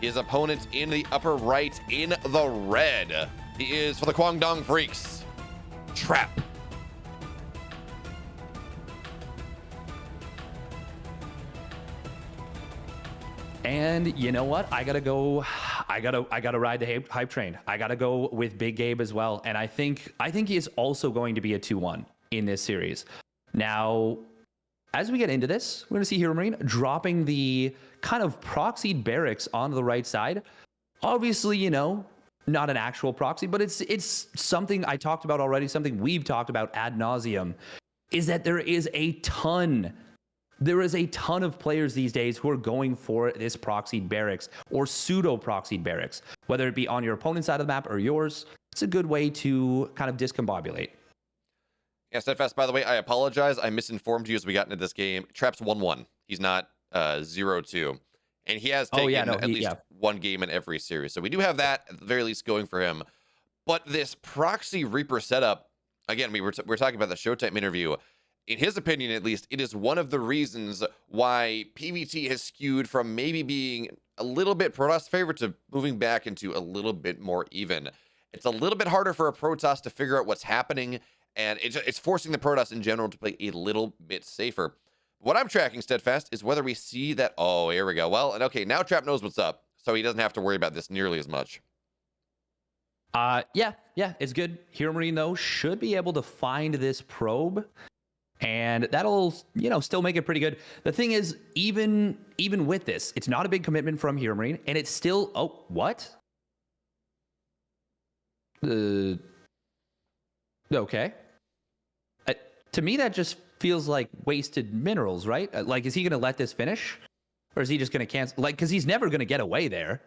His opponent in the upper right in the red. He is for the Kwangdong Freaks. Trap. And you know what? I gotta ride the hype train. I gotta go with Big Gabe as well. And I think he is also going to be a 2-1 in this series. Now, as we get into this, we're gonna see HeroMarine dropping the kind of proxied barracks onto the right side. Obviously, you know, not an actual proxy, but it's something I talked about already, something we've talked about ad nauseum, is that there is a ton of players these days who are going for this proxied barracks or pseudo proxied barracks, whether it be on your opponent's side of the map or yours. It's a good way to kind of discombobulate. Yeah, Steadfast, by the way, I apologize. I misinformed you as we got into this game. Trap's 1-1. He's not 0-2. And he has taken at least one game in every series. So we do have that, at the very least, going for him. But this proxy Reaper setup, again, we're talking about the Showtime interview. In his opinion, at least, it is one of the reasons why PvT has skewed from maybe being a little bit Protoss favorite to moving back into a little bit more even. It's a little bit harder for a Protoss to figure out what's happening, and it's forcing the Protoss in general to play a little bit safer. What I'm tracking, Steadfast, is whether we see that... Oh, here we go. Well, and okay, now Trap knows what's up, so he doesn't have to worry about this nearly as much. Yeah, it's good. HeroMarine, though, should be able to find this probe, and that'll, you know, still make it pretty good. The thing is, even with this, it's not a big commitment from HeroMarine, and it's still... Oh, what? Okay. To me, that just feels like wasted minerals, right? Like, is he going to let this finish? Or is he just going to cancel? Like, because he's never going to get away there.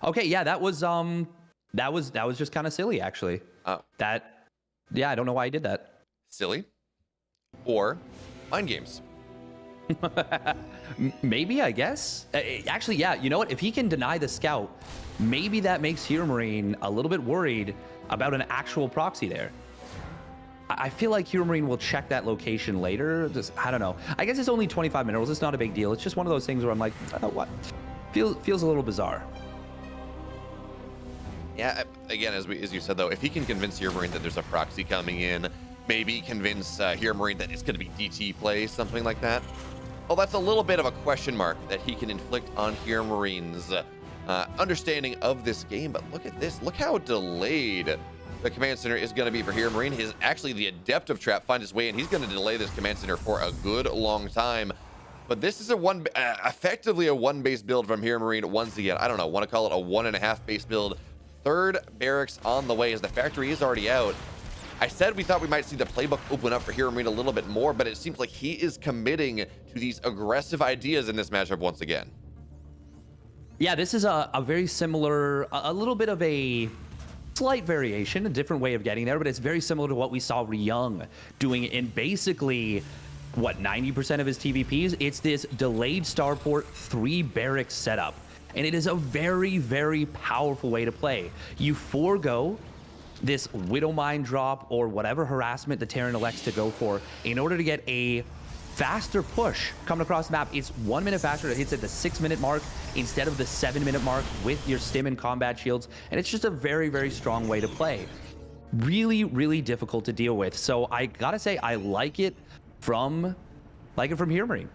Okay, yeah, that was just kind of silly, actually. Yeah, I don't know why he did that. Silly? Or mind games? Maybe, I guess. Actually, yeah, you know what? If he can deny the scout, maybe that makes HeroMarine a little bit worried about an actual proxy there. I feel like HeroMarine will check that location later. I don't know. I guess it's only 25 minerals. It's not a big deal. It's just one of those things where I'm like, oh, what? Feels a little bizarre. Yeah, again, as you said, though, if he can convince HeroMarine that there's a proxy coming in, maybe convince HeroMarine that it's going to be DT play, something like that. Well, that's a little bit of a question mark that he can inflict on HeroMarine's understanding of this game. But look at this. Look how delayed the command center is going to be for HeroMarine. Actually, the Adept of Trap find his way, and he's going to delay this command center for a good long time. But this is effectively a one base build from HeroMarine once again. I don't know, want to call it a 1.5 base build. Third barracks on the way as the factory is already out. I said we thought we might see the playbook open up for HeroMarine a little bit more, but it seems like he is committing to these aggressive ideas in this matchup once again. Yeah, this is a very similar, a little bit of a slight variation, a different way of getting there, but it's very similar to what we saw Ryung doing in basically, what, 90% of his TVPs? It's this delayed starport 3 barracks setup. And it is a very, very powerful way to play. You forego this Widow Mine drop or whatever harassment the Terran elects to go for in order to get a faster push coming across the map. It's 1 minute faster. It hits at the 6-minute mark instead of the 7-minute mark with your stim and combat shields. And it's just a very, very strong way to play. Really, really difficult to deal with. So I gotta say, I like it from HeroMarine.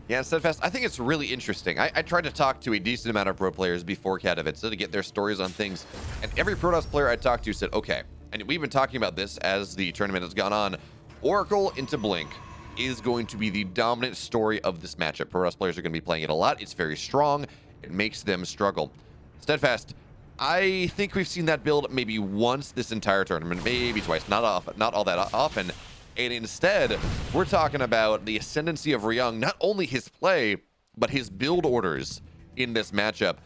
Yeah, Steadfast, I think it's really interesting. I tried to talk to a decent amount of pro players before Katowice to get their stories on things, and every Protoss player I talked to said, okay, and we've been talking about this as the tournament has gone on, Oracle into Blink is going to be the dominant story of this matchup. Protoss players are going to be playing it a lot. It's very strong. It makes them struggle. Steadfast, I think we've seen that build maybe once this entire tournament, maybe twice, not all that often. And instead, we're talking about the ascendancy of Ryung, not only his play, but his build orders in this matchup.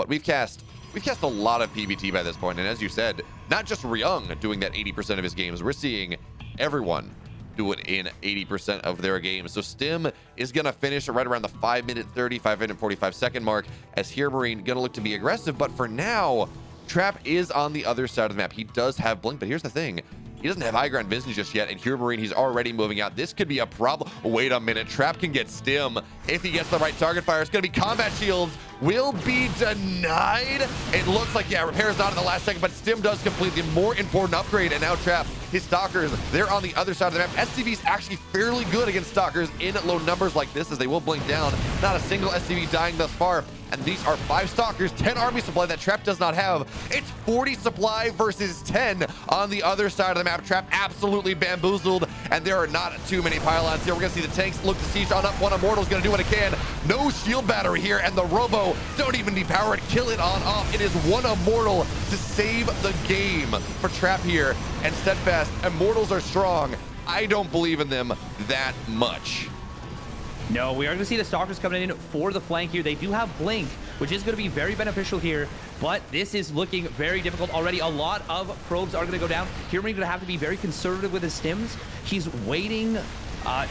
We've cast a lot of PvT by this point, and as you said, not just Ryung doing that 80% of his games, we're seeing everyone do it in 80% of their games. So Stim is going to finish right around the 5-minute 30, 5-minute 45-second mark as HeroMarine going to look to be aggressive, but for now, Trap is on the other side of the map. He does have Blink, but here's the thing. He doesn't have high ground vision just yet, and HeroMarine, he's already moving out. This could be a problem. Wait a minute. Trap can get Stim. If he gets the right target fire, it's going to be combat shields will be denied. It looks like, yeah, repair's not in the last second, but Stim does complete the more important upgrade, and now Trap, his Stalkers, they're on the other side of the map. SCV is actually fairly good against Stalkers in low numbers like this, as they will blink down. Not a single SCV dying thus far, and these are 5 Stalkers, 10 army supply that Trap does not have. It's 40 supply versus 10 on the other side of the map. Trap absolutely bamboozled, and there are not too many pylons here. We're gonna see the tanks look to siege on up. One Immortal's gonna do what it can. No shield battery here, and the Robo don't even depower it. Kill it on off. It is one Immortal to save the game for Trap here, and Steadfast. Immortals are strong. I don't believe in them that much. No, we are going to see the Stalkers coming in for the flank here. They do have Blink, which is going to be very beneficial here, but this is looking very difficult already. A lot of probes are going to go down. HeroMarine going to have to be very conservative with his stims. He's waiting,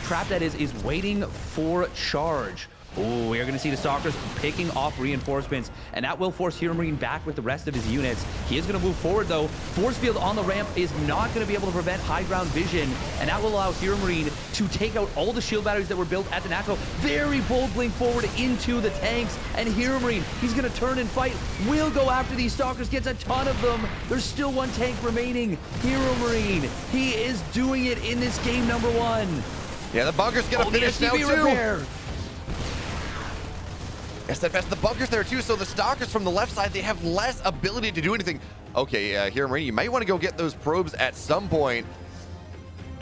Trap that is waiting for charge. Oh, we are going to see the Stalkers picking off reinforcements, and that will force HeroMarine back with the rest of his units. He is going to move forward, though. Force field on the ramp is not going to be able to prevent high ground vision, and that will allow HeroMarine to take out all the shield batteries that were built at the natural. Very bold blink forward into the tanks, and HeroMarine, he's going to turn and fight. Will go after these Stalkers, gets a ton of them. There's still one tank remaining. HeroMarine, he is doing it in this game number 1. Yeah, the bunker's going to finish now, too. Repair. SFS, the bunker's there too, so the Stalkers from the left side, they have less ability to do anything. Okay, HeroMarine, you might want to go get those probes at some point.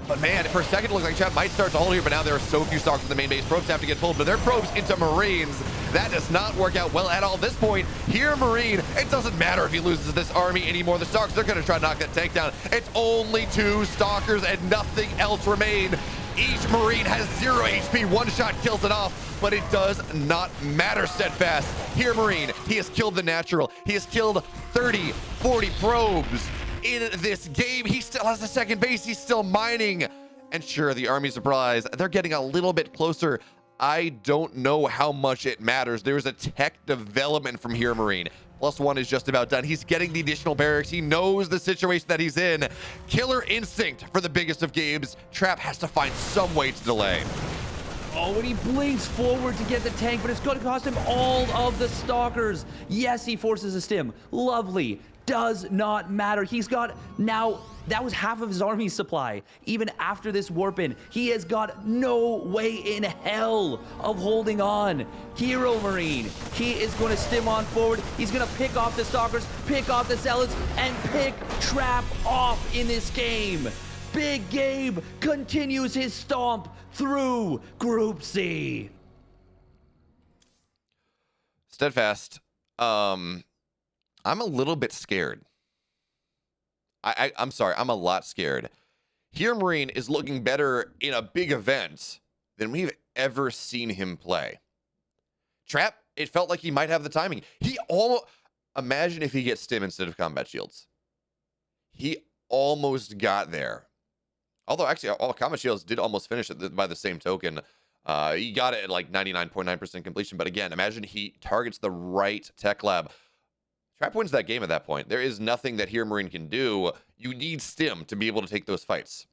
But man, for a second, it looks like Trap might start to hold here, but now there are so few Stalkers in the main base. Probes have to get pulled, but they're probes into Marines. That does not work out well at all. At this point, HeroMarine, it doesn't matter if he loses this army anymore. The Stalkers, they're going to try to knock that tank down. It's only 2 Stalkers and nothing else remain. Each Marine has 0 HP. One shot kills it off, but it does not matter. Steadfast. HeroMarine, he has killed the natural. He has killed 30, 40 probes in this game. He still has the second base. He's still mining. And sure, the army supplies, they're getting a little bit closer. I don't know how much it matters. There's a tech development from HeroMarine. +1 is just about done. He's getting the additional barracks. He knows the situation that he's in. Killer instinct for the biggest of games. Trap has to find some way to delay. Oh, and he blinks forward to get the tank, but it's going to cost him all of the Stalkers. Yes, he forces a stim. Lovely. Does not matter. He's got now, that was half of his army supply. Even after this warp in, he has got no way in hell of holding on. HeroMarine, he is going to stim on forward. He's going to pick off the Stalkers, pick off the Zealots, and pick Trap off in this game. Big Gabe continues his stomp through Group C. Steadfast, I'm a little bit scared. I'm sorry, I'm a lot scared. HeroMarine is looking better in a big event than we've ever seen him play. Trap, it felt like he might have the timing. He almost, imagine if he gets stim instead of combat shields. He almost got there. Although actually all combat shields did almost finish it by the same token. He got it at like 99.9% completion. But again, imagine he targets the right tech lab. Trap wins that game at that point. There is nothing that HeroMarine can do. You need stim to be able to take those fights.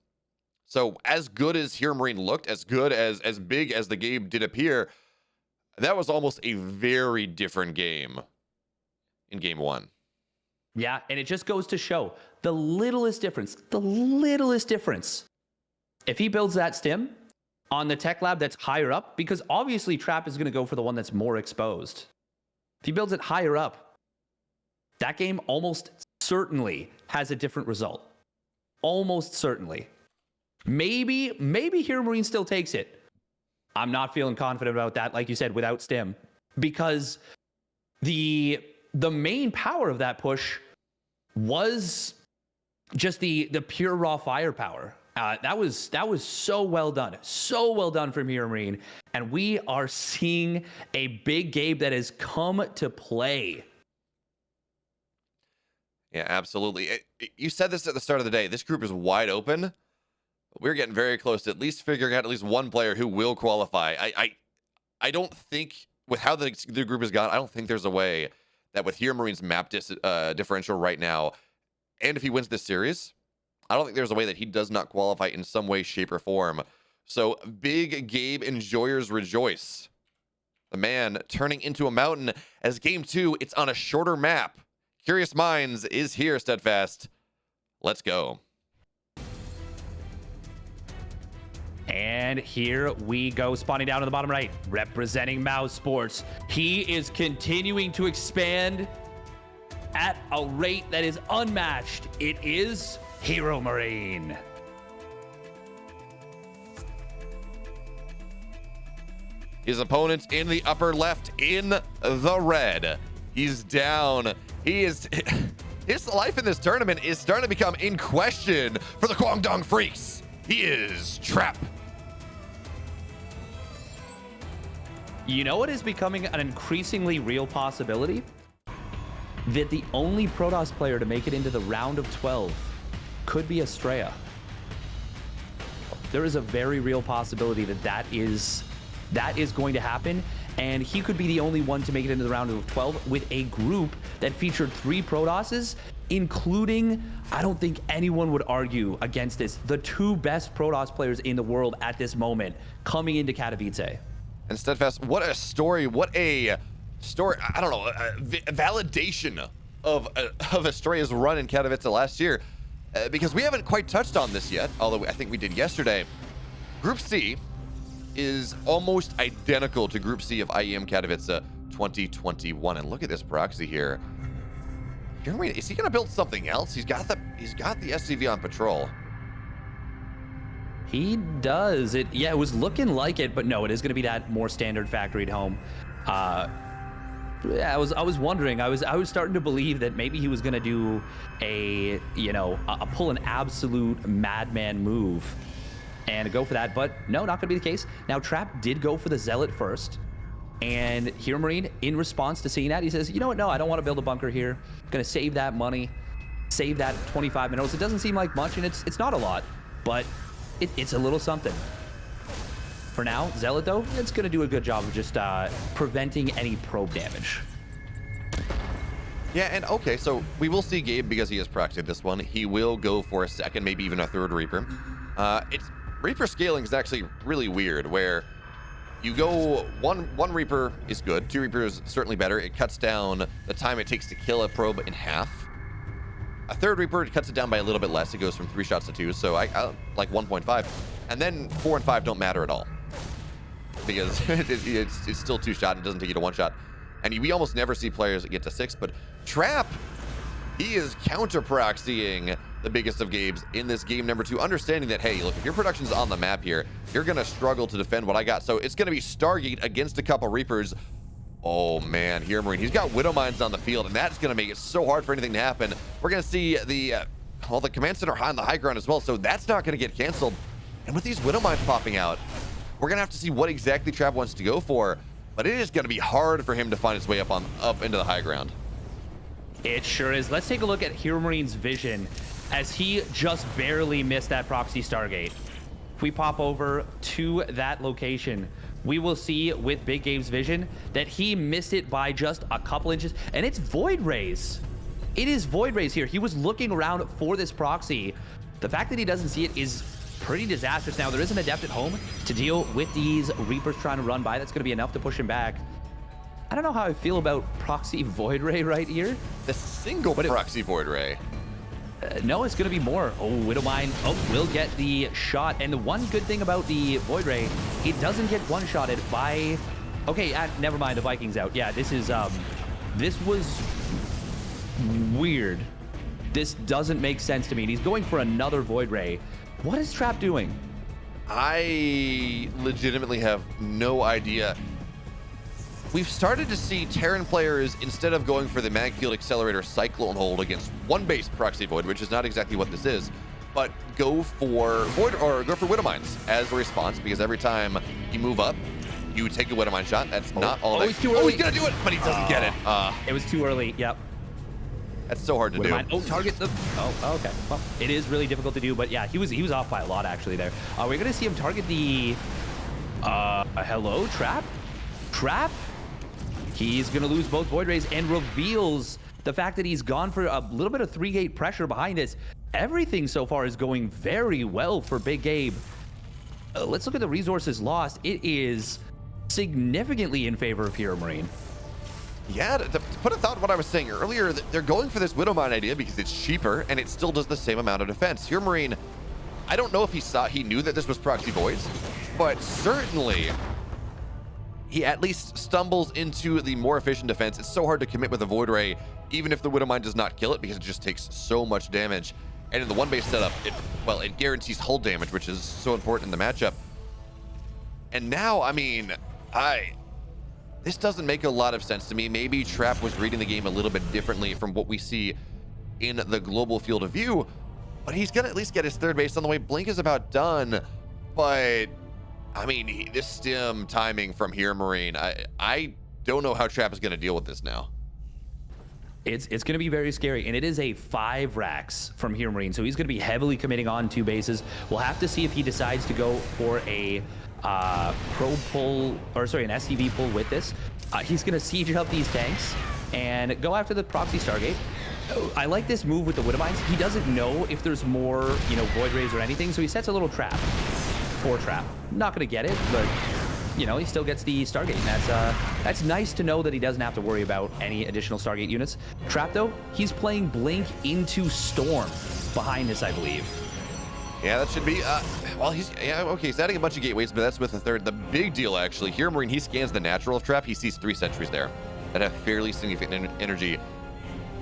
So as good as HeroMarine looked, as good as big as the game did appear, that was almost a very different game in game 1. Yeah, and it just goes to show the littlest difference, the littlest difference. If he builds that stim on the tech lab that's higher up, because obviously Trap is going to go for the one that's more exposed. If he builds it higher up, that game almost certainly has a different result. Almost certainly. Maybe HeroMarine still takes it. I'm not feeling confident about that, like you said, without stim, because the main power of that push was just the pure raw firepower. That was so well done from HeroMarine, and we are seeing a big Gabe that has come to play. Yeah, absolutely. You said this at the start of the day. This group is wide open. We're getting very close to at least figuring out at least one player who will qualify. I don't think, with how the group has gone, I don't think there's a way that with HeroMarine's map differential right now, and if he wins this series, I don't think there's a way that he does not qualify in some way, shape, or form. So big Gabe enjoyers rejoice. The man turning into a mountain as game 2, it's on a shorter map. Curious Minds is here, Steadfast. Let's go. And here we go, spawning down to the bottom right, representing Mouse Sports. He is continuing to expand at a rate that is unmatched. It is HeroMarine. His opponent in the upper left in the red. He's down. He is... His life in this tournament is starting to become in question for the Guangdong Freaks. He is Trap. You know what is becoming an increasingly real possibility? That the only Protoss player to make it into the round of 12 could be Estrella. There is a very real possibility that that is going to happen, and he could be the only one to make it into the round of 12 with a group that featured 3 Protosses, including, I don't think anyone would argue against this, the 2 best Protoss players in the world at this moment coming into Katowice. And Steadfast, what a story, what a story, I don't know, a validation of Estrella's run in Katowice last year, because we haven't quite touched on this yet, although I think we did yesterday. Group C is almost identical to Group C of IEM Katowice 2021, and look at this proxy here. Is he gonna build something else? He's got the SCV on patrol. He does. Yeah, it was looking like it, but no, it is going to be that more standard factory at home. Yeah, I was wondering. I was starting to believe that maybe he was going to do a pull an absolute madman move and go for that, but no, not going to be the case. Now, Trap did go for the Zealot first, and HeroMarine, in response to seeing that, he says, you know what? No, I don't want to build a bunker here. I'm going to save that money, save that 25 minerals. It doesn't seem like much, and it's not a lot, but it's a little something. For now, Zealot, though, it's going to do a good job of just preventing any probe damage. Yeah, and okay, so we will see Gabe, because he has proxied this one. He will go for a second, maybe even a third Reaper. Reaper scaling is actually really weird, where you go one Reaper is good, 2 Reapers certainly better. It cuts down the time it takes to kill a probe in half. A third Reaper cuts it down by a little bit less. It goes from 3 shots to 2, so I like 1.5. And then 4 and 5 don't matter at all, because it's still 2 shot and it doesn't take you to 1 shot. And we almost never see players that get to 6, but Trap, he is counter proxying the biggest of Gabes in this game number 2, understanding that, hey, look, if your production's on the map here, you're gonna struggle to defend what I got. So it's gonna be Stargate against a couple Reapers. Oh man, HeroMarine, he's got Widow Mines on the field, and that's gonna make it so hard for anything to happen. We're gonna see the command center high on the high ground as well, so that's not gonna get canceled. And with these Widow Mines popping out, we're gonna have to see what exactly Trap wants to go for, but it is gonna be hard for him to find his way up into the high ground. It sure is. Let's take a look at HeroMarine's vision as he just barely missed that proxy Stargate. If we pop over to that location, we will see with Big Gabe's vision that he missed it by just a couple inches, and it's Void Rays. It is Void Rays here. He was looking around for this proxy. The fact that he doesn't see it is pretty disastrous. Now, there is an Adept at home to deal with these Reapers trying to run by. That's going to be enough to push him back. I don't know how I feel about proxy Void Ray right here. The single proxy Void Ray. No, it's going to be more. Oh, Widowmine. Oh, will get the shot. And the one good thing about the Void Ray, it doesn't get one-shotted by... Okay, never mind. The Vikings out. Yeah, this is... this was weird. This doesn't make sense to me. And he's going for another Void Ray. What is Trap doing? I legitimately have no idea. We've started to see Terran players, instead of going for the Magfield Accelerator Cyclone hold against one base proxy Void, which is not exactly what this is, but go for Void or go for Widow Mines as a response, because every time you move up, you take a Widow Mine shot. That's not all that. He's too early. Oh, he's gonna do it, but he doesn't get it. It was too early. Yep. That's so hard to do. Oh, target the... Oh, okay. Well, it is really difficult to do, but yeah, he was off by a lot actually there. We're gonna see him target the... hello, Trap? Trap? He's gonna lose both Void Rays and reveals the fact that he's gone for a little bit of 3-gate pressure behind this. Everything so far is going very well for Big Gabe. Let's look at the resources lost. It is significantly in favor of HeroMarine. Yeah, to put a thought on what I was saying earlier, they're going for this Widowmine idea because it's cheaper and it still does the same amount of defense. HeroMarine, I don't know if he knew that this was proxy voids, but certainly he at least stumbles into the more efficient defense. It's so hard to commit with a Void Ray, even if the Widowmine does not kill it, because it just takes so much damage. And in the one base setup, it guarantees hull damage, which is so important in the matchup. And now, I mean, this doesn't make a lot of sense to me. Maybe Trap was reading the game a little bit differently from what we see in the global field of view, but he's gonna at least get his third base on the way. Blink is about done, but I mean, this stim timing from HeroMarine, I don't know how Trap is gonna deal with this now. It's going to be very scary, and it is a 5 racks from HeroMarine, so he's going to be heavily committing on 2 bases. We'll have to see if he decides to go for a probe pull, or sorry, an SCV pull with this. He's going to siege up these tanks and go after the proxy Stargate. I like this move with the Widowmines. He doesn't know if there's more, Void Rays or anything, so he sets a little trap. 4 trap. Not going to get it, but he still gets the Stargate, and that's nice to know that he doesn't have to worry about any additional Stargate units. Trap, though, he's playing Blink into Storm behind this, I believe. Yeah, that should be, he's adding a bunch of gateways, but that's with the third. The big deal, actually, HeroMarine, he scans the natural of Trap. He sees 3 sentries there that have fairly significant energy.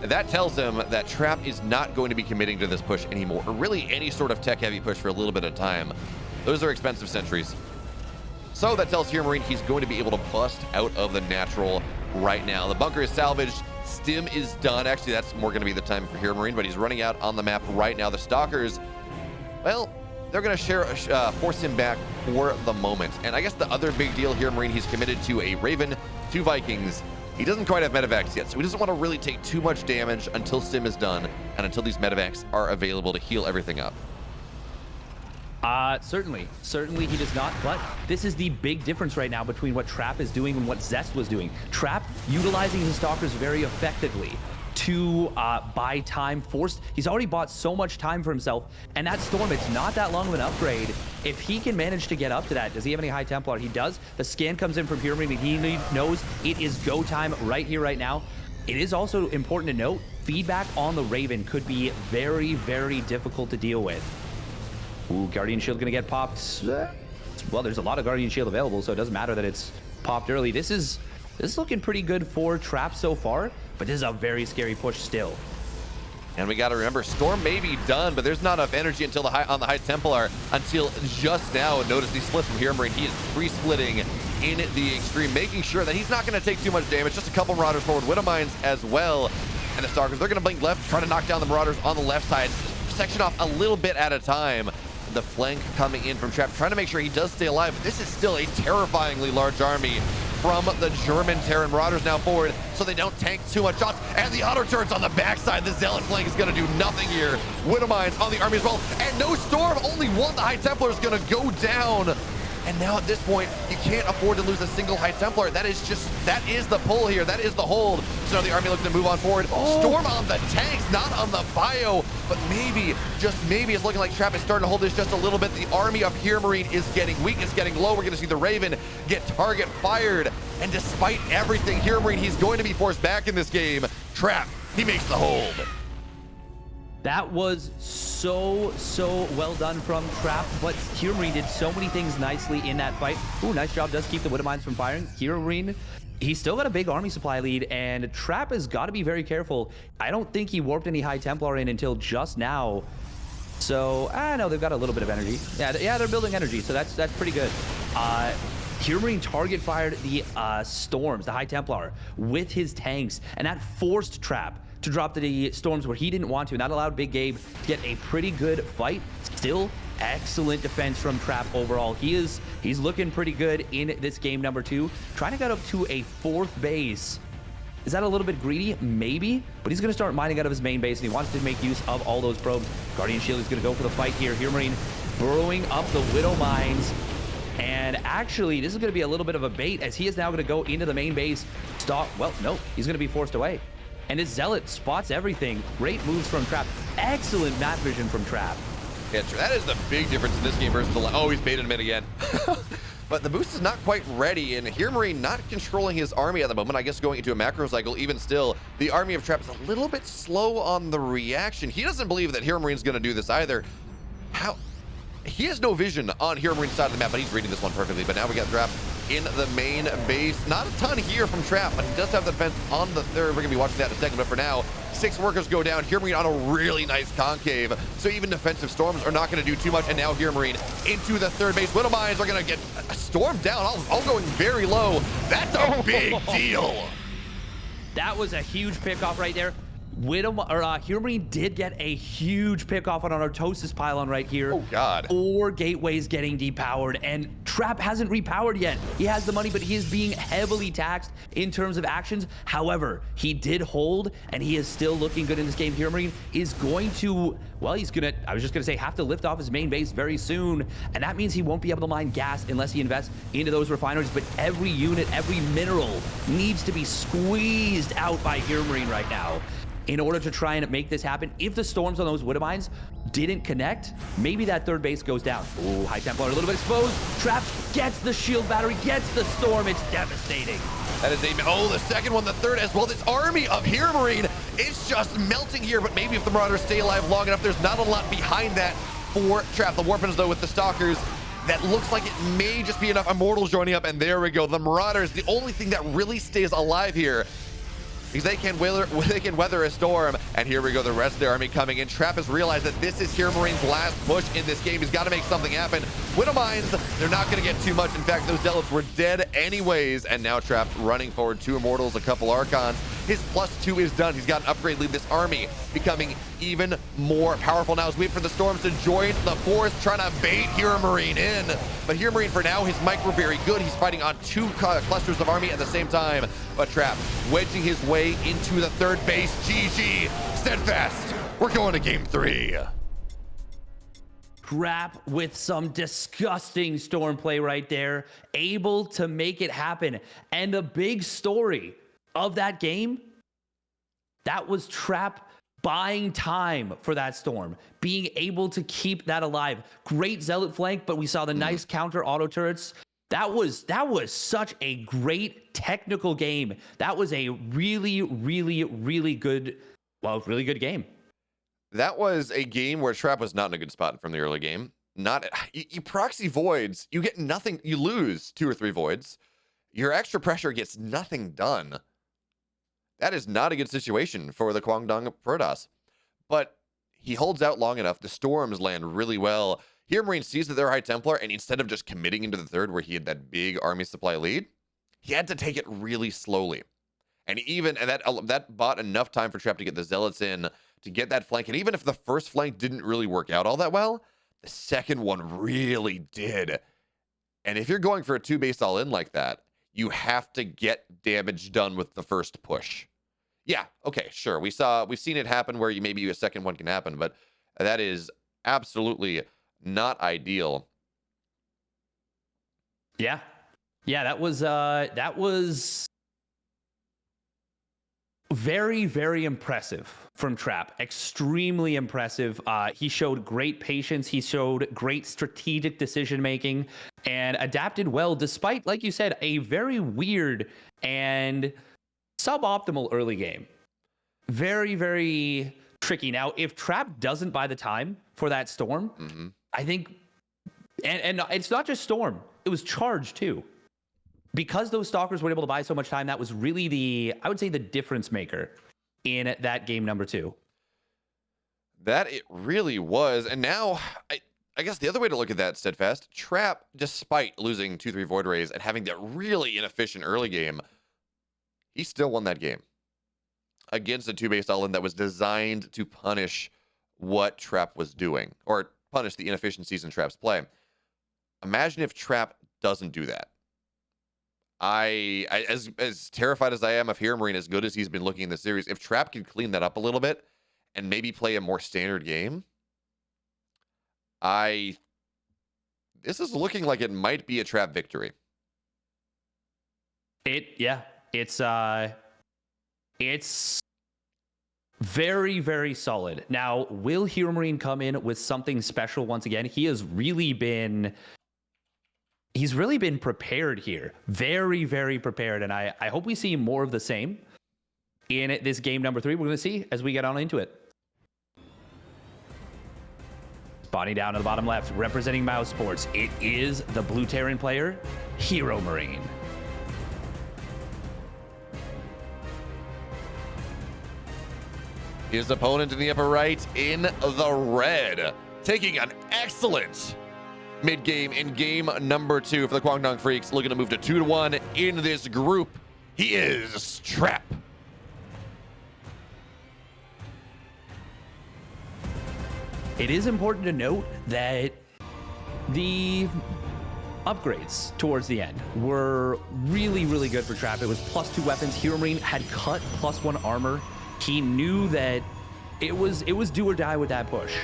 That tells him that Trap is not going to be committing to this push anymore, or really any sort of tech-heavy push for a little bit of time. Those are expensive sentries. So that tells HeroMarine he's going to be able to bust out of the natural right now. The bunker is salvaged. Stim is done. Actually, that's more going to be the time for HeroMarine, but he's running out on the map right now. The Stalkers, well, they're going to force him back for the moment. And I guess the other big deal, HeroMarine, he's committed to a Raven, 2 Vikings. He doesn't quite have medevacs yet, so he doesn't want to really take too much damage until Stim is done and until these medevacs are available to heal everything up. Certainly he does not, but this is the big difference right now between what Trap is doing and what Zest was doing. Trap utilizing his Stalkers very effectively to buy time. He's already bought so much time for himself, and that Storm, it's not that long of an upgrade. If he can manage to get up to that, does he have any High Templar? He does. The scan comes in from HeroMarine, and he knows it is go time right here, right now. It is also important to note, feedback on the Raven could be very, very difficult to deal with. Ooh, Guardian Shield gonna get popped. Well, there's a lot of Guardian Shield available, so it doesn't matter that it's popped early. This is looking pretty good for Trap so far, but this is a very scary push still. And we got to remember, Storm may be done, but there's not enough energy until on the High Templar until just now. Notice the split from HeroMarine. He is pre-splitting in the extreme, making sure that he's not going to take too much damage. Just a couple Marauders forward, Widowmines as well. And the Stalkers, they're going to blink left, trying to knock down the Marauders on the left side. Section off a little bit at a time. The flank coming in from Trap, trying to make sure he does stay alive. But this is still a terrifyingly large army from the German Terran Marauders now forward, so they don't tank too much shots. And the auto turrets on the backside. The Zealot flank is going to do nothing here. Widowmines on the army as well. And no Storm, only 1. The High Templar is going to go down. And now at this point, you can't afford to lose a single High Templar. That is the pull here. That is the hold. So now the army looking to move on forward. Storm on the tanks, not on the bio. But maybe, just maybe, it's looking like Trap is starting to hold this just a little bit. The army of HeroMarine is getting weak. It's getting low. We're going to see the Raven get target fired. And despite everything, HeroMarine, he's going to be forced back in this game. Trap, he makes the hold. That was so well done from Trap, but HeroMarine did so many things nicely in that fight. Ooh, nice job. Does keep the Widowmines from firing. HeroMarine, he's still got a big army supply lead, and Trap has got to be very careful. I don't think he warped any High Templar in until just now. So, no, they've got a little bit of energy. Yeah, they're building energy, so that's pretty good. HeroMarine target fired the Storms, the High Templar, with his tanks, and that forced Trap to drop the Storms where he didn't want to, and that allowed Big Gabe to get a pretty good fight. Still, excellent defense from Trap overall. He's looking pretty good in this game number 2. Trying to get up to a 4th base. Is that a little bit greedy? Maybe, but he's going to start mining out of his main base, and he wants to make use of all those probes. Guardian Shield is going to go for the fight here. HeroMarine burrowing up the Widowmines. And actually, this is going to be a little bit of a bait, as he is now going to go into the main base. Well, no, he's going to be forced away. And his Zealot spots everything. Great moves from Trap. Excellent map vision from Trap. Yeah, that is the big difference in this game versus the... Oh, he's baited him in again. but the boost is not quite ready, and HeroMarine not controlling his army at the moment. I guess going into a macro cycle, even still, the army of Trap is a little bit slow on the reaction. He doesn't believe that HeroMarine's going to do this either. How? He has no vision on HeroMarine's side of the map, but he's reading this one perfectly. But now we got Trap in the main base. Not a ton here from Trap, but he does have the defense on the third. We're going to be watching that in a second, but for now, 6 workers go down. HeroMarine on a really nice concave, so even defensive storms are not going to do too much. And now HeroMarine into the third base. Widow Mines are going to get stormed down, all going very low. That's a big deal. That was a huge pickoff right there. HeroMarine did get a huge pickoff on our Tosis pylon right here. Oh, God. 4 gateways getting depowered, and Trap hasn't repowered yet. He has the money, but he is being heavily taxed in terms of actions. However, he did hold, and he is still looking good in this game. HeroMarine is going to, well, he's going to, I was just going to say, have to lift off his main base very soon, and that means he won't be able to mine gas unless he invests into those refineries, but every unit, every mineral needs to be squeezed out by HeroMarine right now in order to try and make this happen. If the storms on those Widow Mines didn't connect, maybe that third base goes down. Ooh, High Templar a little bit exposed. Trap gets the shield battery, gets the storm. It's devastating. That is the second one, the third as well. This army of HeroMarine is just melting here, but maybe if the Marauders stay alive long enough, there's not a lot behind that for Trap. The Warpins, though, with the Stalkers, that looks like it may just be enough Immortals joining up, and there we go. The Marauders, the only thing that really stays alive here, because they can weather a storm. And here we go, the rest of their army coming in. Trap has realized that this is HeroMarine's last push in this game. He's got to make something happen. Widow Mines, they're not going to get too much. In fact, those Zealots were dead anyways. And now Trap running forward, 2 Immortals, a couple Archons. His +2 is done. He's got an upgrade lead. This army becoming even more powerful now as we wait for the storms to join the force, trying to bait HeroMarine in. But HeroMarine, for now, his micro very good. He's fighting on 2 clusters of army at the same time. But Trap wedging his way into the third base. GG. Steadfast. We're going to game 3. Trap with some disgusting storm play right there, able to make it happen. And the big story of that game, that was Trap buying time for that storm, being able to keep that alive. Great Zealot flank, but we saw the nice counter auto turrets. That was such a great technical game. That was a really, really, really good, really good game. That was a game where Trap was not in a good spot from the early game. You proxy voids, you get nothing, you lose 2 or 3 voids. Your extra pressure gets nothing done. That is not a good situation for the Kwangdong Protoss. But he holds out long enough. The storms land really well. HeroMarine sees that they're High Templar, and instead of just committing into the third where he had that big army supply lead, he had to take it really slowly. And that bought enough time for Trap to get the Zealots in, to get that flank. And even if the first flank didn't really work out all that well, the second one really did. And if you're going for a 2-base all-in like that, you have to get damage done with the first push. Yeah, okay, sure. We've seen it happen where maybe a second one can happen, but that is absolutely not ideal. Yeah, that was very, very impressive from Trap. Extremely impressive. He showed great patience. He showed great strategic decision making and adapted well, despite, like you said, a very weird and suboptimal early game. Very, very tricky. Now, if Trap doesn't buy the time for that storm, I think, and it's not just storm, it was charge too. Because those Stalkers were able to buy so much time, that was really I would say the difference maker in that game number 2. That it really was. And now, I guess the other way to look at that, Steadfast, Trap, despite losing 2-3 Void Rays and having that really inefficient early game, he still won that game against a 2-base all-in that was designed to punish what Trap was doing, or punish the inefficiencies in Trap's play. Imagine if Trap doesn't do that. As terrified as I am of HeroMarine, as good as he's been looking in the series, if Trap could clean that up a little bit and maybe play a more standard game, this is looking like it might be a Trap victory. It's very, very solid. Now, will HeroMarine come in with something special once again? He has really been he's really been prepared here. Very, very prepared. And I hope we see more of the same in this game number 3. We're going to see as we get on into it. Spotting down to the bottom left, representing Mouse Sports, it is the Blue Terran player, HeroMarine. His opponent in the upper right in the red, taking an excellent mid-game in game number 2 for the Guangdong Freaks, looking to move to 2-1 in this group. He is Trap. It is important to note that the upgrades towards the end were really, really good for Trap. It was +2 weapons. HeroMarine had cut +1 armor. He knew that it was do or die with that push.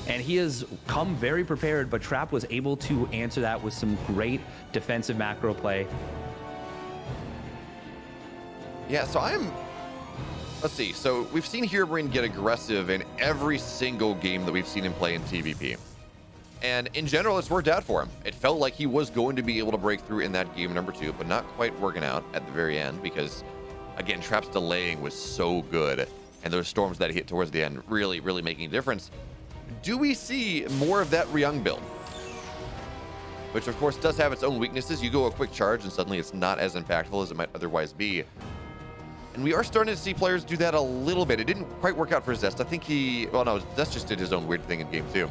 And he has come very prepared, but Trap was able to answer that with some great defensive macro play. Yeah, so let's see. So we've seen HeroMarine get aggressive in every single game that we've seen him play in TVP. And in general, it's worked out for him. It felt like he was going to be able to break through in that game number 2, but not quite working out at the very end because, again, Trap's delaying was so good. And those storms that he hit towards the end really, really making a difference. Do we see more of that Ryung build? Which, of course, does have its own weaknesses. You go a quick charge, and suddenly it's not as impactful as it might otherwise be. And we are starting to see players do that a little bit. It didn't quite work out for Zest. I think Zest just did his own weird thing in game 2.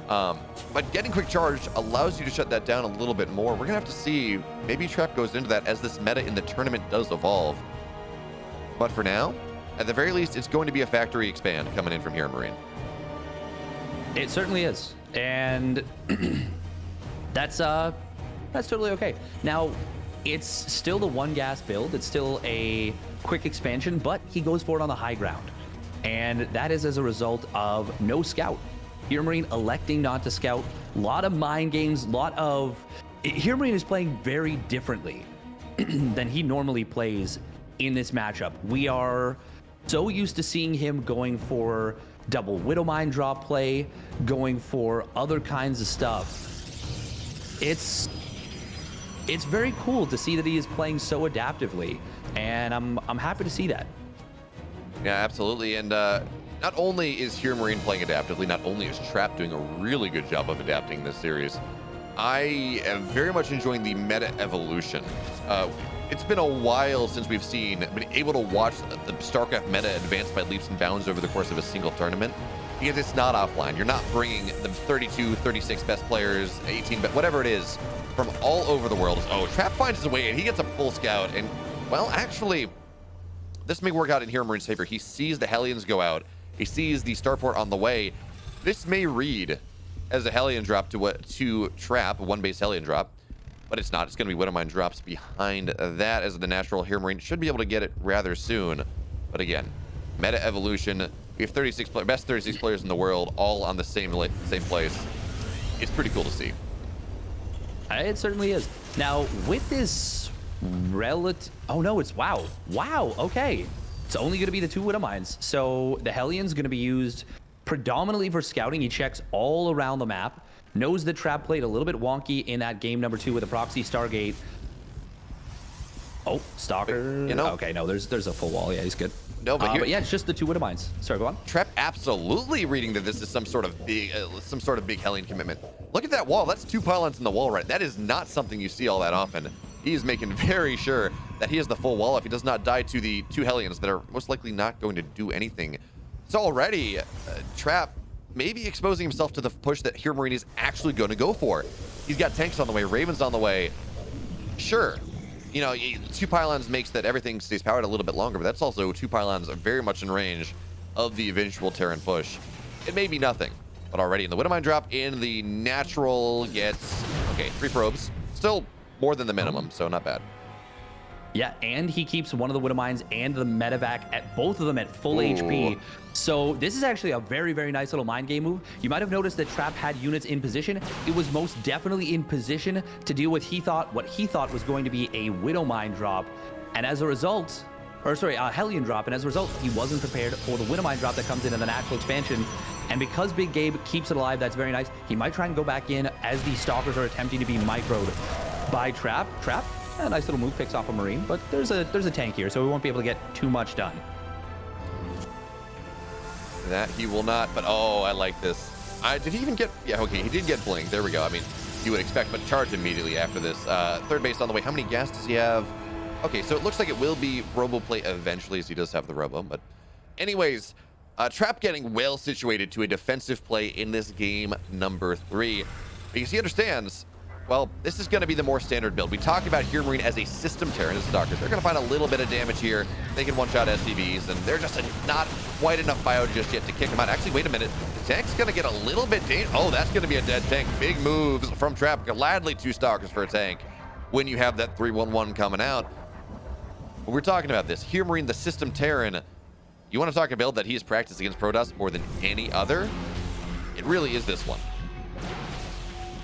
But getting quick charge allows you to shut that down a little bit more. We're going to have to see. Maybe Trap goes into that as this meta in the tournament does evolve. But for now, at the very least, it's going to be a factory expand coming in from HeroMarine. It certainly is. And that's totally okay. Now, it's still the 1 gas build. It's still a quick expansion, but he goes for it on the high ground. And that is as a result of no scout. HeroMarine electing not to scout. A lot of mind games, HeroMarine is playing very differently than he normally plays in this matchup. We are so used to seeing him going for double Widowmine drop play, going for other kinds of stuff. It's very cool to see that he is playing so adaptively, and I'm happy to see that. Yeah, absolutely. And not only is HeroMarine playing adaptively, not only is Trap doing a really good job of adapting this series, I am very much enjoying the meta evolution. It's been a while since been able to watch the StarCraft meta advance by leaps and bounds over the course of a single tournament, because it's not offline. You're not bringing the 32, 36 best players, 18, but whatever it is, from all over the world. Oh, Trap finds his way, and he gets a full scout. And, well, actually, this may work out in HeroMarine's favor. He sees the Hellions go out. He sees the starport on the way. This may read as a Hellion drop to Trap, a 1-base Hellion drop. But it's not. It's going to be Widowmine drops behind that, as the natural HeroMarine should be able to get it rather soon. But again, meta evolution. We have best 36 players in the world, all on the same place. It's pretty cool to see. It certainly is. Now, with this oh no, it's wow, okay. It's only going to be the 2 Widowmines. So the Hellion's going to be used predominantly for scouting. He checks all around the map. Knows that Trap played a little bit wonky in that game number 2 with a proxy Stargate. Oh, Stalker. Okay, no, there's a full wall. Yeah, he's good. No, but yeah, it's just the 2 Widowmines. Sorry, go on. Trap absolutely reading that this is some sort of big Hellion commitment. Look at that wall. That's 2 pylons in the wall, right? That is not something you see all that often. He is making very sure that he has the full wall if he does not die to the 2 Hellions that are most likely not going to do anything. So already, Trap maybe exposing himself to the push that HeroMarine is actually going to go for. He's got tanks on the way, Ravens on the way. Sure, 2 pylons makes that everything stays powered a little bit longer, but that's also 2 pylons very much in range of the eventual Terran push. It may be nothing, but already in the Widowmine drop, in the natural gets, 3 probes. Still more than the minimum, so not bad. Yeah, and he keeps one of the Widowmines and the medevac at both of them at full HP. So this is actually a very, very nice little mind game move. You might have noticed that Trap had units in position. It was most definitely in position to deal with what he thought was going to be a Widowmine drop. And as a result, a Hellion drop, and as a result, he wasn't prepared for the Widowmine drop that comes in the natural expansion. And because Big Gabe keeps it alive, that's very nice. He might try and go back in as the Stalkers are attempting to be microed. by Trap. Trap, a nice little move, picks off a Marine, but there's a tank here, so we won't be able to get too much done. That he will not, but oh, I like this. Did he even get, yeah, okay, he did get blink. There we go. I mean, you would expect, but charge immediately after this. Third base on the way. How many gas does he have? Okay, so it looks like it will be Robo play eventually, as he does have the Robo, but anyways, Trap getting well situated to a defensive play in this game number 3, because he understands, well, this is going to be the more standard build. We talked about HeroMarine as a system Terran as Stalkers. They're going to find a little bit of damage here. They can one-shot SCVs, and they're just not quite enough bio just yet to kick them out. Actually, wait a minute. The tank's going to get a little bit dangerous. Oh, that's going to be a dead tank. Big moves from Trap. Gladly 2 Stalkers for a tank when you have that 3-1-1 coming out. But we're talking about this. HeroMarine, the system Terran. You want to talk a build that he has practiced against Protoss more than any other? It really is this one.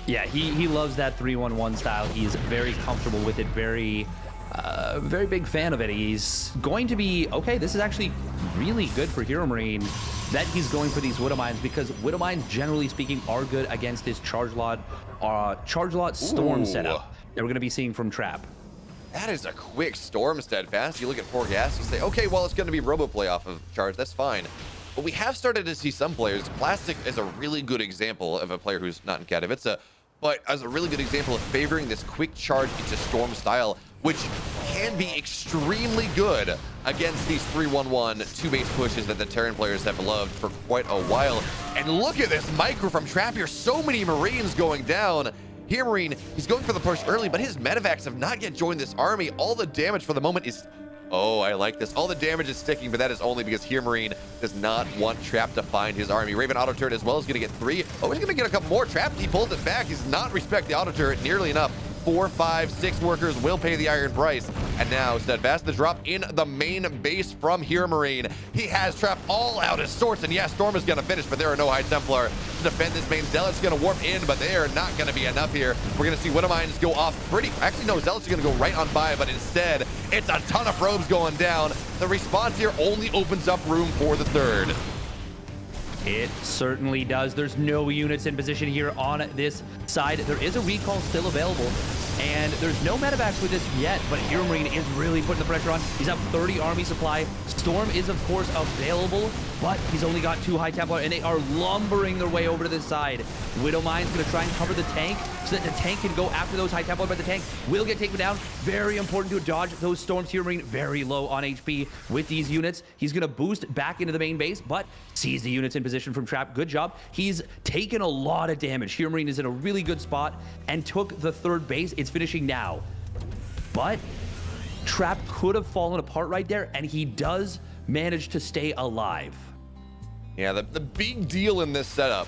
Yeah, he loves that 3-1-1 style. He's very comfortable with it, very big fan of it. He's going to be, okay, this is actually really good for HeroMarine that he's going for these Widow Mines, because Widow Mines, generally speaking, are good against this Charge Lot Storm setup that we're going to be seeing from Trap. That is a quick Storm Steadfast. You look at 4 gas, you say, okay, well, it's going to be Robo play off of Charge. That's fine. But we have started to see some players. Plastic is a really good example of a player who's not in Katowice, but as a really good example of favoring this quick charge into Storm style, which can be extremely good against these 3-1-1 2-base pushes that the Terran players have loved for quite a while. And look at this micro from Trap here. So many Marines going down. HeroMarine, he's going for the push early, but his medevacs have not yet joined this army. All the damage for the moment is... Oh, I like this. All the damage is sticking, but that is only because HeroMarine does not want Trap to find his army. Raven auto turret as well is going to get 3. Oh, he's going to get a couple more. Trap, he pulls it back. He does not respect the auto turret nearly enough. 4, 5, 6 workers will pay the iron price. And now Steadfast, the drop in the main base from HeroMarine. He has Trap all out of sorts, and yeah, Storm is going to finish, but there are no High Templar to defend this main. Zealot's going to warp in, but they are not going to be enough here. We're going to see Widow Mines go off pretty... Actually, no, Zealot's going to go right on by, but instead, it's a ton of probes going down. The response here only opens up room for the 3rd. It certainly does. There's no units in position here on this side. There is a recall still available, and there's no medevacs with this yet, but HeroMarine is really putting the pressure on. He's up 30 army supply. Storm is, of course, available, but he's only got 2 High Templar, and they are lumbering their way over to this side. Widow Mine's going to try and cover the tank so that the tank can go after those High Templar, but the tank will get taken down. Very important to dodge those Storms. HeroMarine very low on HP with these units. He's going to boost back into the main base, but sees the units in position from Trap. Good job. He's taken a lot of damage. HeroMarine is in a really good spot and took the 3rd base. It's finishing now, but Trap could have fallen apart right there, and he does manage to stay alive. Yeah, the big deal in this setup,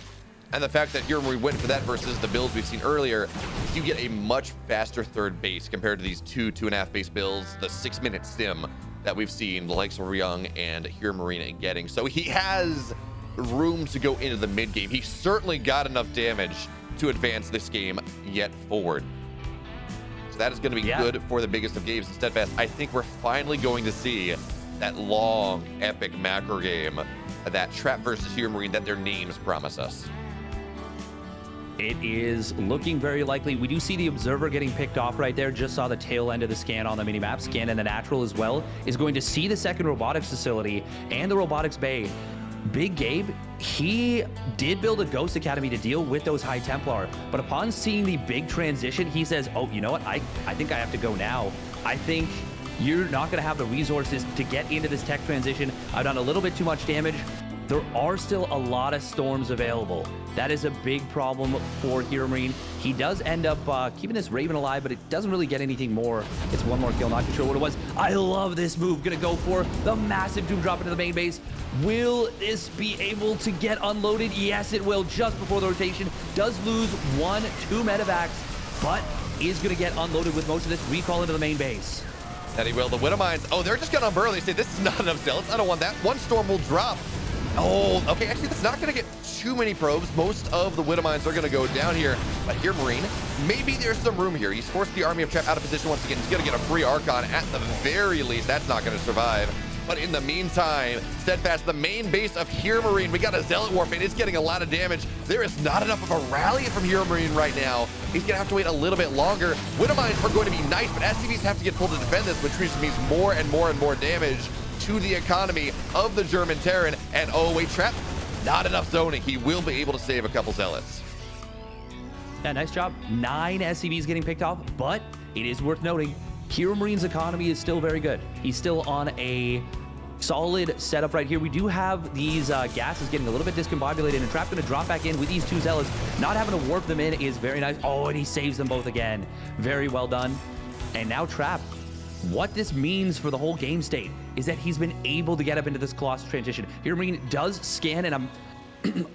and the fact that HeroMarine went for that versus the builds we've seen earlier, you get a much faster 3rd base compared to these 2.5 base builds, the 6-minute stim that we've seen the likes of Ryung and HeroMarine getting. So he has room to go into the mid game. He certainly got enough damage to advance this game yet forward. So that is going to be good for the biggest of games. Steadfast, I think we're finally going to see that long, epic macro game, that Trap versus HeroMarine that their names promise us. It is looking very likely. We do see the Observer getting picked off right there. Just saw the tail end of the scan on the minimap. Scan in the natural as well is going to see the 2nd robotics facility and the robotics bay. Big Gabe, he did build a Ghost Academy to deal with those High Templar, but upon seeing the big transition, he says, oh, you know what? I think I have to go now. I think you're not going to have the resources to get into this tech transition. I've done a little bit too much damage. There are still a lot of Storms available. That is a big problem for HeroMarine. He does end up keeping this Raven alive, but it doesn't really get anything more. It's 1 more kill, not too sure what it was. I love this move. Gonna go for the massive Doom drop into the main base. Will this be able to get unloaded? Yes, it will, just before the rotation. Does lose 1, 2 medevacs, but is gonna get unloaded with most of this recall into the main base. That he will. The Widow Mines, oh, they're just gonna unburl. They say, this is not enough Zealots. I don't want that. 1 Storm will drop. Oh, okay, actually, that's not going to get too many probes. Most of the Widow Mines are going to go down here. But HeroMarine, maybe there's some room here. He's forced the army of Trap out of position once again. He's going to get a free Archon at the very least. That's not going to survive. But in the meantime, Steadfast, the main base of HeroMarine, we got a Zealot Warfare. It's getting a lot of damage. There is not enough of a rally from HeroMarine right now. He's gonna have to wait a little bit longer. Widowmines are going to be nice, but SCVs have to get pulled to defend this, which means more and more and more damage to the economy of the German Terran. And oh wait, Trap, not enough zoning. He will be able to save a couple Zealots. Yeah, nice job. 9 SCVs getting picked off, but it is worth noting, HeroMarine's economy is still very good. He's still on a solid setup right here. We do have these gases getting a little bit discombobulated, and Trap going to drop back in with these 2 Zealots. Not having to warp them in is very nice. Oh, and he saves them both again. Very well done. And now Trap, what this means for the whole game state is that he's been able to get up into this Colossus transition. HeroMarine does scan, and I'm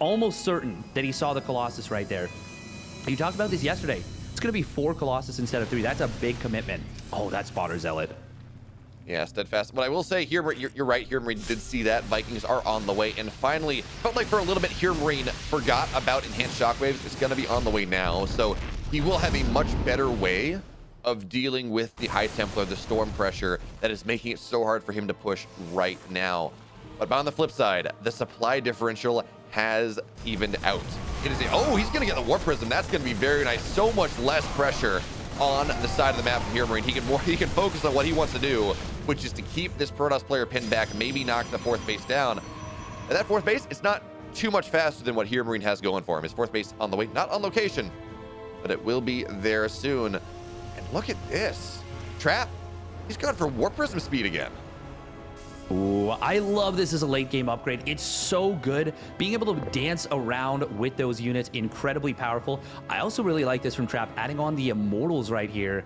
almost certain that he saw the Colossus right there. You talked about this yesterday. It's going to be 4 Colossus instead of 3. That's a big commitment. Oh, that spotter Zealot. Yeah, Steadfast. But I will say, here you're right. HeroMarine did see that. Vikings are on the way. And finally, felt like for a little bit, HeroMarine forgot about Enhanced Shockwaves. It's going to be on the way now. So he will have a much better way of dealing with the High Templar, the storm pressure that is making it so hard for him to push right now. But on the flip side, the supply differential has evened out. It is oh, he's going to get the Warp Prism. That's going to be very nice. So much less pressure on the side of the map from HeroMarine. He can focus on what he wants to do, which is to keep this Protoss player pinned back, maybe knock the 4th base down. And that 4th base, it's not too much faster than what HeroMarine has going for him. His 4th base on the way, not on location, but it will be there soon. And look at this. Trap, he's gone for Warp Prism speed again. Ooh, I love this as a late game upgrade. It's so good. Being able to dance around with those units, incredibly powerful. I also really like this from Trap, adding on the Immortals right here.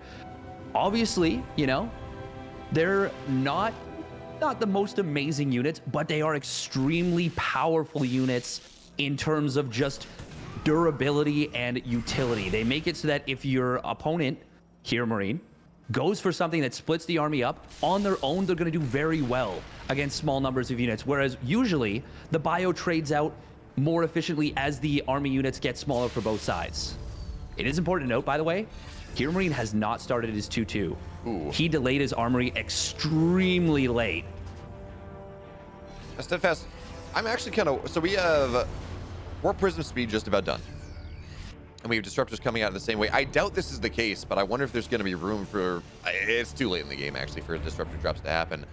Obviously, you know, they're not the most amazing units, but they are extremely powerful units in terms of just durability and utility. They make it so that if your opponent, HeroMarine, goes for something that splits the army up, on their own, they're going to do very well against small numbers of units, whereas usually the bio trades out more efficiently as the army units get smaller for both sides. It is important to note, by the way, HeroMarine has not started his 2-2. Ooh. He delayed his armory extremely late. Steadfast, I'm actually kind of... So we have Warp Prism speed just about done. And we have Disruptors coming out the same way. I doubt this is the case, but I wonder if there's going to be room for... It's too late in the game, actually, for Disruptor drops to happen.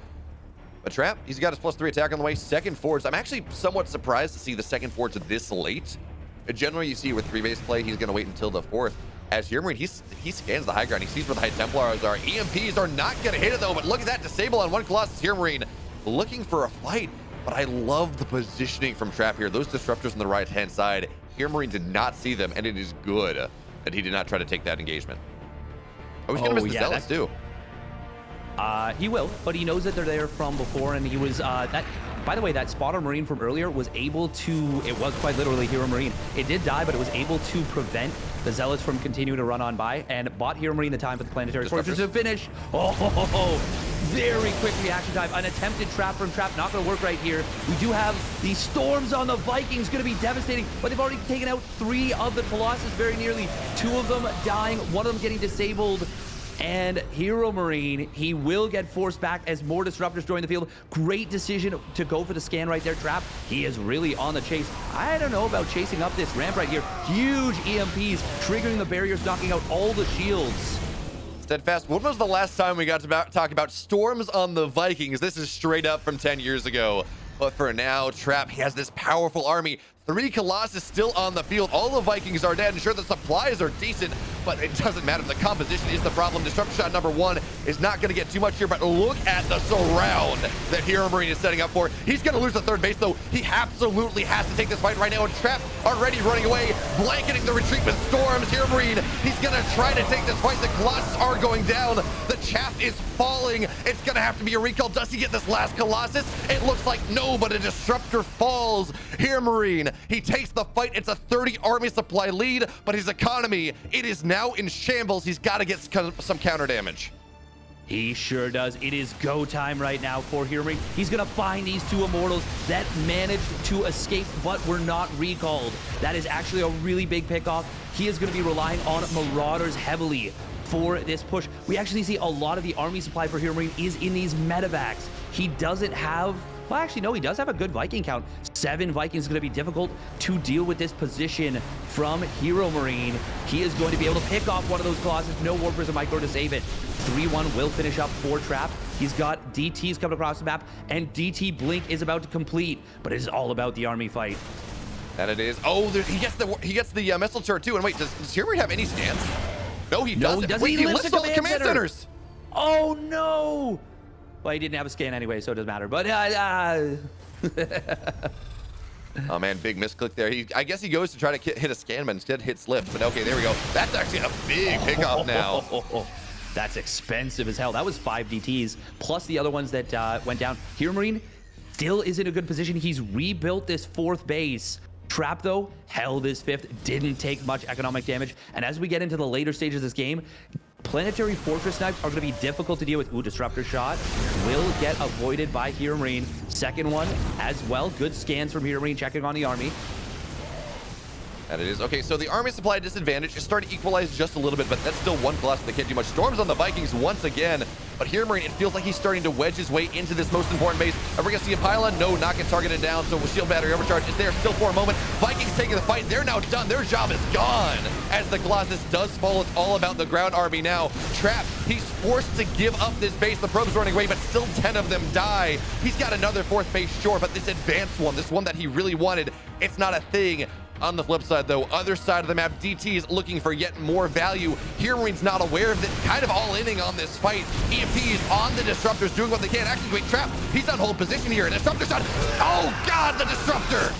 But Trap, he's got his +3 attack on the way. Second Forge. I'm actually somewhat surprised to see the Second Forge this late. Generally, you see with 3-base play, he's going to wait until the 4th. As HeroMarine, he scans the high ground. He sees where the High Templars are. EMPs are not going to hit it, though. But look at that. Disable on 1 Colossus. HeroMarine looking for a fight. But I love the positioning from Trap here. Those Disruptors on the right-hand side, HeroMarine did not see them, and it is good that he did not try to take that engagement. Oh, he's going to miss the Zealots, too. He will, but he knows that they're there from before, and he was, by the way, that spotter Marine from earlier was able to, it was quite literally HeroMarine. It did die, but it was able to prevent the Zealots from continuing to run on by, and bought HeroMarine the time for the Planetary Fortress to finish. Oh, very quick reaction time. An attempted trap from Trap, not going to work right here. We do have the storms on the Vikings, going to be devastating, but they've already taken out 3 of the Colossus very nearly. 2 of them dying, 1 of them getting disabled. And HeroMarine, he will get forced back as more Disruptors join the field. Great decision to go for the scan right there, Trap. He is really on the chase. I don't know about chasing up this ramp right here. Huge EMPs, triggering the barriers, knocking out all the shields. Steadfast, when was the last time we got to talk about storms on the Vikings? This is straight up from 10 years ago. But for now, Trap, he has this powerful army. 3 Colossus still on the field. All the Vikings are dead. And sure, the supplies are decent, but it doesn't matter. The composition is the problem. Disruptor shot number 1 is not going to get too much here, but look at the surround that HeroMarine is setting up for. He's going to lose the 3rd base, though. He absolutely has to take this fight right now. And Trap already running away, blanketing the retreat with storms. HeroMarine, he's going to try to take this fight. The Colossus are going down. The chaff is falling. It's going to have to be a recall. Does he get this last Colossus? It looks like no, but a Disruptor falls. HeroMarine, he takes the fight. It's a 30 army supply lead, but his economy, it is now in shambles. He's got to get some counter damage. He sure does. It is go time right now for HeroMarine. He's going to find these two Immortals that managed to escape but were not recalled. That is actually a really big pickoff. He is going to be relying on Marauders heavily for this push. We actually see a lot of the army supply for HeroMarine is in these medevacs. He doesn't have... Well, actually, no, he does have a good Viking count. 7 Vikings is going to be difficult to deal with this position from HeroMarine. He is going to be able to pick off one of those Colossus. No War Prism Micro to save it. 3-1 will finish up for Trap. He's got DTs coming across the map, and DT Blink is about to complete, but it is all about the army fight. And it is. Oh, he gets the missile turret too. And wait, does HeroMarine have any stands? No, he doesn't. He doesn't. Wait, He lifts all the command centers. Oh no! Well, he didn't have a scan anyway, so it doesn't matter. But oh man, big misclick there. I guess he goes to try to hit a scan, but instead hits lift. But okay, there we go. That's actually a big pickoff now. That's expensive as hell. That was 5 DTs plus the other ones that went down. HeroMarine still is in a good position. He's rebuilt this 4th base. Trap, though, held his 5th, didn't take much economic damage. And as we get into the later stages of this game, Planetary Fortress snipes are going to be difficult to deal with. Ooh, Disruptor shot will get avoided by HeroMarine. Second one as well. Good scans from HeroMarine checking on the army. And it is. Okay, so the army supply disadvantage is starting to equalize just a little bit, but that's still one Colossus that can't do much. Storms on the Vikings once again, but HeroMarine, it feels like he's starting to wedge his way into this most important base. Are we going to see a pylon? No, not get targeted down, so shield battery overcharge is there still for a moment. Vikings taking the fight. They're now done. Their job is gone. As the Colossus does fall, it's all about the ground army now. Trap, he's forced to give up this base. The probe's running away, but still 10 of them die. He's got another 4th base, sure, but this advanced one, this one that he really wanted, it's not a thing. On the flip side, though, other side of the map, DT is looking for yet more value. HeroMarine's not aware of it, kind of all-inning on this fight. EMPs on the Disruptors, doing what they can. Actually, wait, Trap, he's on hold position here. Disruptor shot. Oh, God, the Disruptor.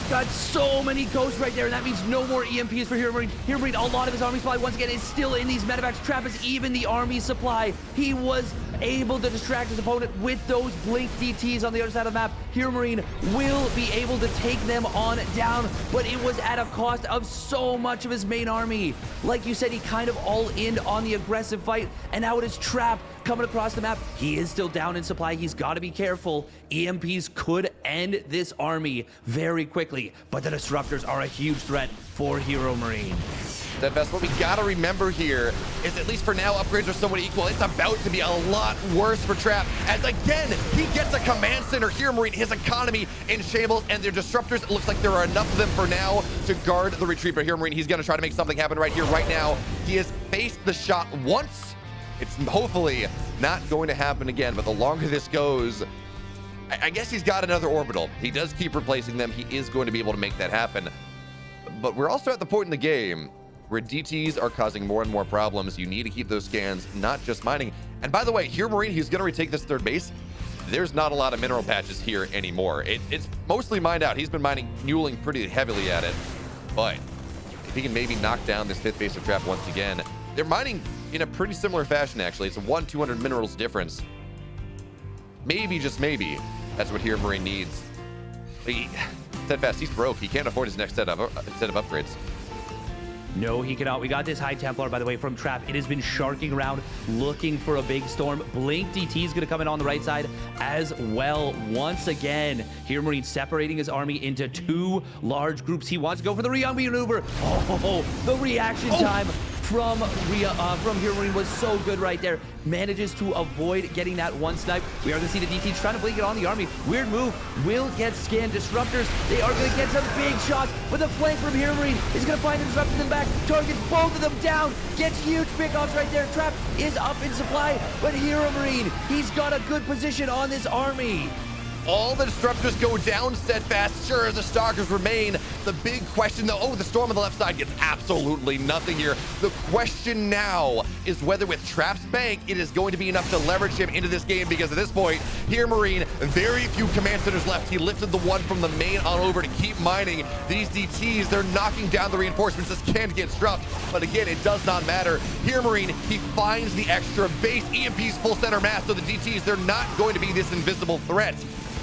Got so many ghosts right there, and that means no more EMPs for HeroMarine. HeroMarine, a lot of his army supply, once again, is still in these medevacs. Trap is even the army supply. He was able to distract his opponent with those Blink DTs on the other side of the map. HeroMarine will be able to take them on down, but it was at a cost of so much of his main army. Like you said, he kind of all-in on the aggressive fight, and now it is Trap coming across the map. He is still down in supply. He's got to be careful. EMPs could end this army very quickly, but the Disruptors are a huge threat for HeroMarine. Steadfast, what we gotta remember here is, at least for now, upgrades are somewhat equal. It's about to be a lot worse for Trap, as again, he gets a command center. HeroMarine, his economy in shambles, and their Disruptors, it looks like there are enough of them for now to guard the retreat. But HeroMarine, he's gonna try to make something happen right here, right now. He has faced the shot once. It's hopefully not going to happen again, but the longer this goes, I guess he's got another orbital. He does keep replacing them. He is going to be able to make that happen. But we're also at the point in the game where DTs are causing more and more problems. You need to keep those scans, not just mining. And by the way, HeroMarine, he's going to retake this 3rd base. There's not a lot of mineral patches here anymore. It's mostly mined out. He's been muling pretty heavily at it. But if he can maybe knock down this 5th base of Trap once again, they're mining in a pretty similar fashion, actually. It's a 200 minerals difference. Maybe, just maybe, that's what HeroMarine needs. Steadfast, he's broke. He can't afford his next set of upgrades. No, he cannot. We got this High Templar, by the way, from Trap. It has been sharking around, looking for a big storm. Blink DT is going to come in on the right side as well. Once again, HeroMarine separating his army into 2 large groups. He wants to go for the Riyang maneuver. Oh, the reaction time from HeroMarine was so good right there. Manages to avoid getting that one snipe. We are going to see the DT trying to blink it on the army. Weird move. Will get scanned. Disruptors, they are going to get some big shots, but the flank from HeroMarine is going to find the Disruptors in the back. Targets both of them down. Gets huge pickoffs right there. Trap is up in supply, but HeroMarine, he's got a good position on this army. All the Disruptors go down, Steadfast. Sure, the Stalkers remain. The big question, though, oh, the Storm on the left side gets absolutely nothing here. The question now is whether with Trap's bank, it is going to be enough to leverage him into this game, because at this point, HeroMarine, very few command centers left. He lifted the one from the main on over to keep mining. These DTs, they're knocking down the reinforcements. This can't get struck, but again, it does not matter. HeroMarine, he finds the extra base. EMP's full center mass, so the DTs, they're not going to be this invisible threat.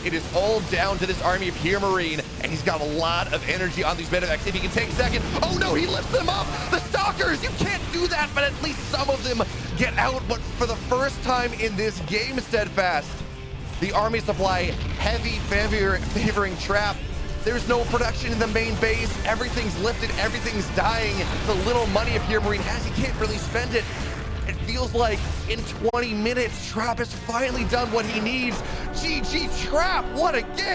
It is all down to this army of HeroMarine, and he's got a lot of energy on these medevacs. If he can take second, oh no, he lifts them up! The Stalkers, you can't do that! that, but at least some of them get out. But for the first time in this game, Steadfast, the army supply heavy favoring Trap. There's no production in the main base. Everything's lifted, everything's dying. The little money if HeroMarine has, he can't really spend it. It feels like in 20 minutes, Trap has finally done what he needs. GG Trap, what a game!